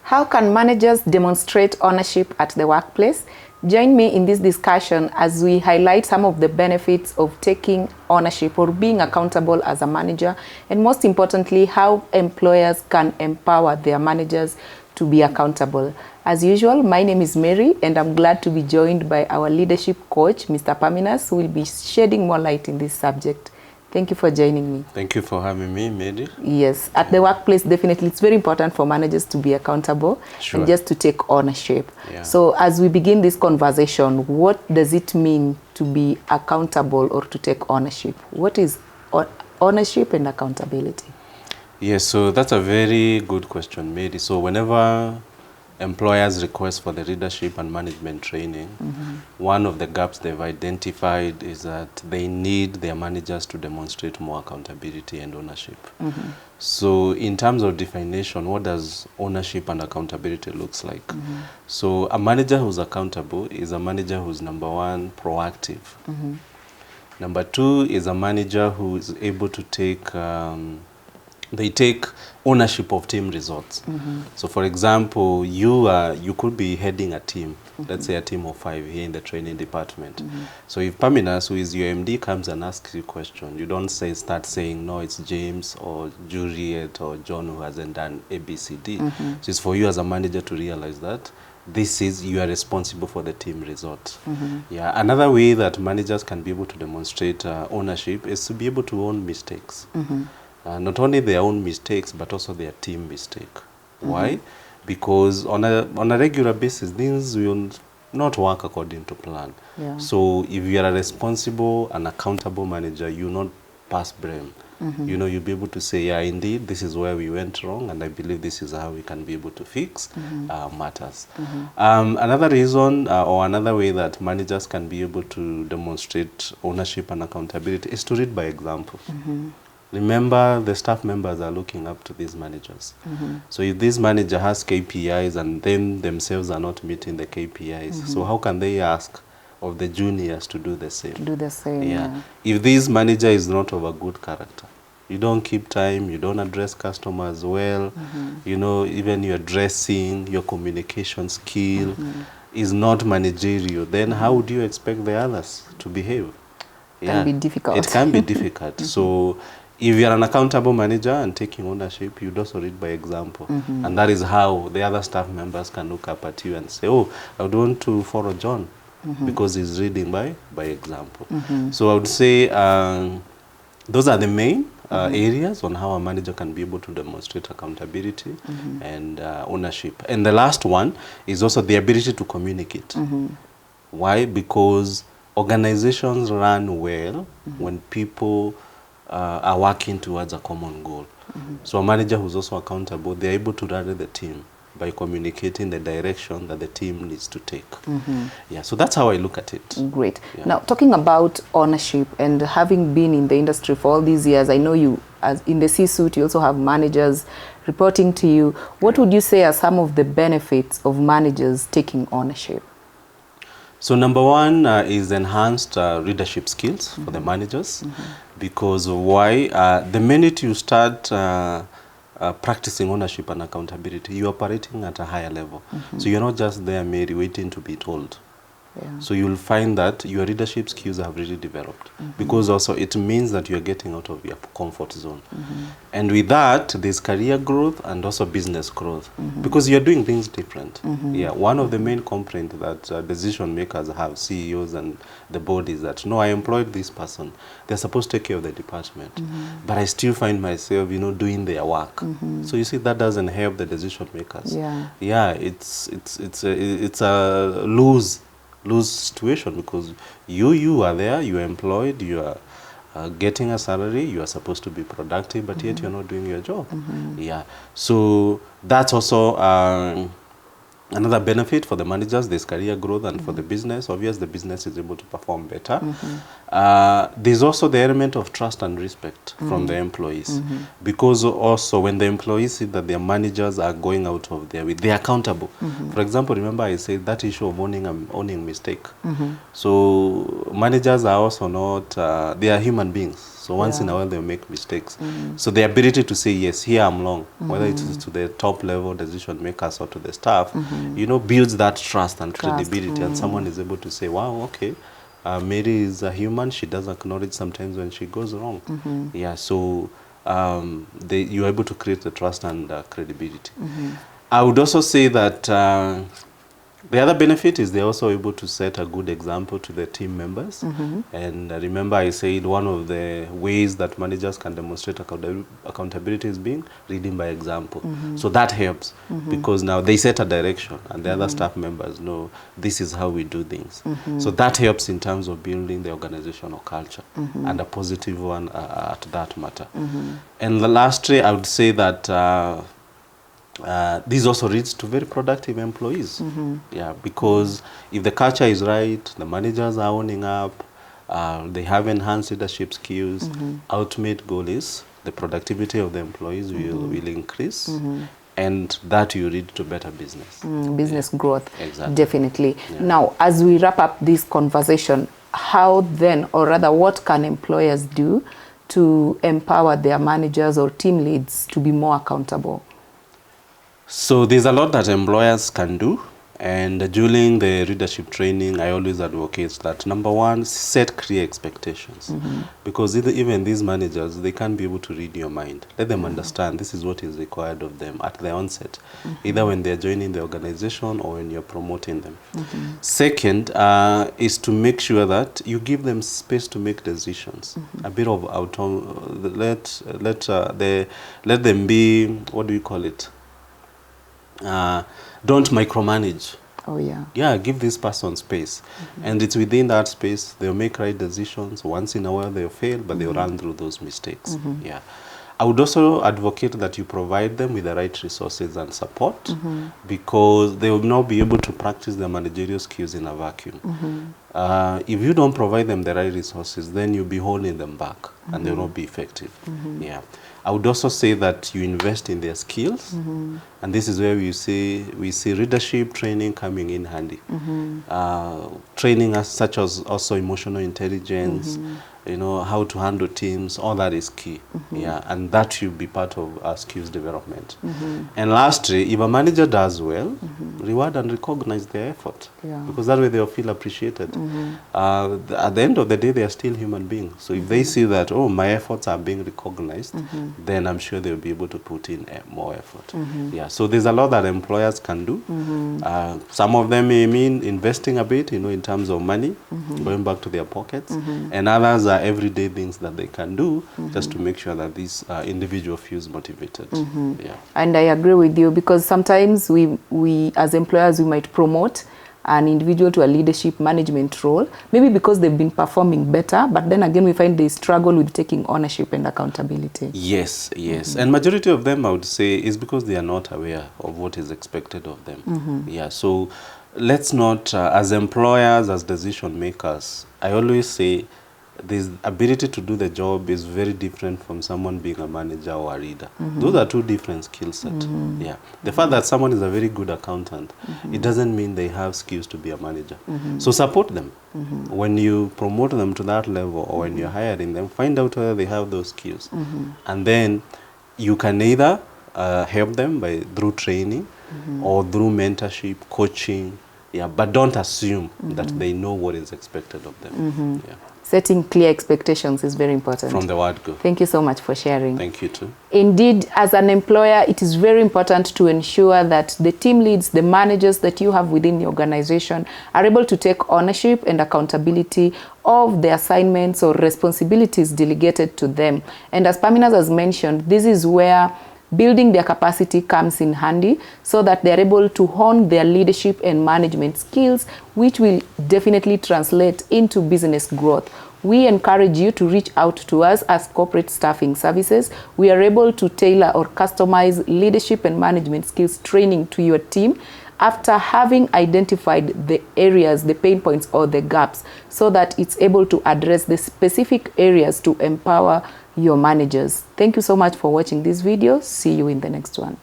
How can managers demonstrate ownership at the workplace? Join me in this discussion as we highlight some of the benefits of taking ownership or being accountable as a manager, and most importantly, how employers can empower their managers to be accountable. As usual, my name is Mary, and I'm glad to be joined by our leadership coach, Mr. Paminas, who will be shedding more light in this subject. Thank you for joining me. Thank you for having me, Mary. Yes, at the workplace, definitely it's very important for managers to be accountable and just to take ownership. Yeah. So as we begin this conversation, what does it mean to be accountable or to take ownership? What is ownership and accountability? Yes, so that's a very good question, Mary. So whenever employers request for the leadership and management training, one of the gaps they've identified is that they need their managers to demonstrate more accountability and ownership. So in terms of definition, what does ownership and accountability looks like? So a manager who's accountable is a manager who's, number one, proactive. Number two is a manager who is able to take they take ownership of team results. So for example, you could be heading a team, let's say a team of 5 here in the training department. So if Paminas, who is your MD, comes and asks you a question, you don't start saying, no, it's James or Juliet or John who hasn't done A, B, C, D. So it's for you as a manager to realize that you are responsible for the team result. Yeah. Another way that managers can be able to demonstrate ownership is to be able to own mistakes. Not only their own mistakes, but also their team mistake. Why? Because on a regular basis, things will not work according to plan. So if you are a responsible and accountable manager, you will not pass blame. You know, you'll be able to say, yeah, indeed, this is where we went wrong, and I believe this is how we can be able to fix matters. Another reason or another way that managers can be able to demonstrate ownership and accountability is to lead by example. Remember, the staff members are looking up to these managers. So if this manager has KPIs and then themselves are not meeting the KPIs, so how can they ask of the juniors to do the same? Yeah. If this manager is not of a good character, you don't keep time, you don't address customers well, you know, even your dressing, your communication skill is not managerial, then how would you expect the others to behave? It can be difficult. It can be difficult. So if you're an accountable manager and taking ownership, you'd also lead by example. And that is how the other staff members can look up at you and say, oh, I would want to follow John because he's leading by example. So I would say those are the main areas on how a manager can be able to demonstrate accountability and ownership. And the last one is also the ability to communicate. Why? Because organizations run well when people are working towards a common goal. So a manager who's also accountable, they're able to rally the team by communicating the direction that the team needs to take. Yeah, so that's how I look at it. Great. Yeah. Now, talking about ownership and having been in the industry for all these years, I know you, as in the C-suite, you also have managers reporting to you. What would you say are some of the benefits of managers taking ownership? So number one is enhanced leadership skills for the managers. Because why? The minute you start practicing ownership and accountability, you're operating at a higher level. So you're not just there, Mary, waiting to be told. So you'll find that your leadership skills have really developed. Because also it means that you're getting out of your comfort zone. And with that, there's career growth and also business growth. Because you're doing things different. Yeah, one of the main complaints that decision makers have, CEOs and the board, is that, no, I employed this person. They're supposed to take care of the department. But I still find myself, you know, doing their work. So you see, that doesn't help the decision makers. Yeah, it's a lose situation, because you are there, you are employed, you are getting a salary, you are supposed to be productive, but yet you're not doing your job. Yeah, so that's also another benefit for the managers. There's career growth, and for the business, obviously the business is able to perform better. There's also the element of trust and respect from the employees, because also when the employees see that their managers are going out of their way, they're accountable. For example, remember I said that issue of owning mistake. So managers are also not, they are human beings. So once in a while they'll make mistakes. So the ability to say, yes, here I'm wrong, whether it is to the top level decision makers or to the staff, you know, builds that trust and credibility. And someone is able to say, wow, okay, Mary is a human. She does acknowledge sometimes when she goes wrong. Yeah, so you're able to create the trust and credibility. I would also say that the other benefit is they're also able to set a good example to the team members. And remember, I said one of the ways that managers can demonstrate accountability is being leading by example. So that helps because now they set a direction and the other staff members know this is how we do things. So that helps in terms of building the organizational culture and a positive one at that matter. And lastly, I would say that this also leads to very productive employees. Yeah, because if the culture is right, the managers are owning up, they have enhanced leadership skills, ultimate goal is the productivity of the employees will increase, and that will lead to better business. Business growth, exactly. Definitely. Now, as we wrap up this conversation, how then, or rather what can employers do to empower their managers or team leads to be more accountable? So there's a lot that employers can do, and during the leadership training, I always advocate that number one, set clear expectations, because even these managers, they can't be able to read your mind. Let them understand this is what is required of them at the onset, either when they're joining the organization or when you're promoting them. Second is to make sure that you give them space to make decisions, a bit of autonomy. Let them be, what do you call it? Don't micromanage. Oh, yeah. Yeah, give this person space. And it's within that space, they'll make right decisions. Once in a while, they'll fail, but they'll run through those mistakes. Yeah. I would also advocate that you provide them with the right resources and support, because they will not be able to practice their managerial skills in a vacuum. If you don't provide them the right resources, then you'll be holding them back and they'll not be effective. Yeah. I would also say that you invest in their skills, and this is where we see leadership training coming in handy. Training such as also emotional intelligence, you know, how to handle teams, all that is key. Yeah, and that should be part of our skills development. And lastly, if a manager does well, reward and recognize their effort, because that way they'll feel appreciated. At the end of the day, they are still human beings. So if they see that, oh, my efforts are being recognized, then I'm sure they'll be able to put in more effort. Yeah, so there's a lot that employers can do. Some of them may mean investing a bit, you know, in terms of money, going back to their pockets, and others are everyday things that they can do just to make sure that this individual feels motivated. Yeah. And I agree with you, because sometimes we as employers, we might promote an individual to a leadership management role, maybe because they've been performing better, but then again we find they struggle with taking ownership and accountability. Yes, yes. And majority of them, I would say, is because they are not aware of what is expected of them. Yeah, so let's not, as employers, as decision makers, I always say this ability to do the job is very different from someone being a manager or a leader. Those are two different skill sets. Yeah. The fact that someone is a very good accountant, it doesn't mean they have skills to be a manager. So support them. When you promote them to that level, or when you're hiring them, find out whether they have those skills. And then you can either help them through training or through mentorship, coaching. Yeah, but don't assume that they know what is expected of them. Yeah. Setting clear expectations is very important. From the word go. Thank you so much for sharing. Thank you too. Indeed, as an employer, it is very important to ensure that the team leads, the managers that you have within the organization are able to take ownership and accountability of the assignments or responsibilities delegated to them. And as Paminas has mentioned, this is where building their capacity comes in handy, so that they're able to hone their leadership and management skills, which will definitely translate into business growth. We encourage you to reach out to us as Corporate Staffing Services. We are able to tailor or customize leadership and management skills training to your team after having identified the areas, the pain points or the gaps, so that it's able to address the specific areas to empower your managers. Thank you so much for watching this video. See you in the next one.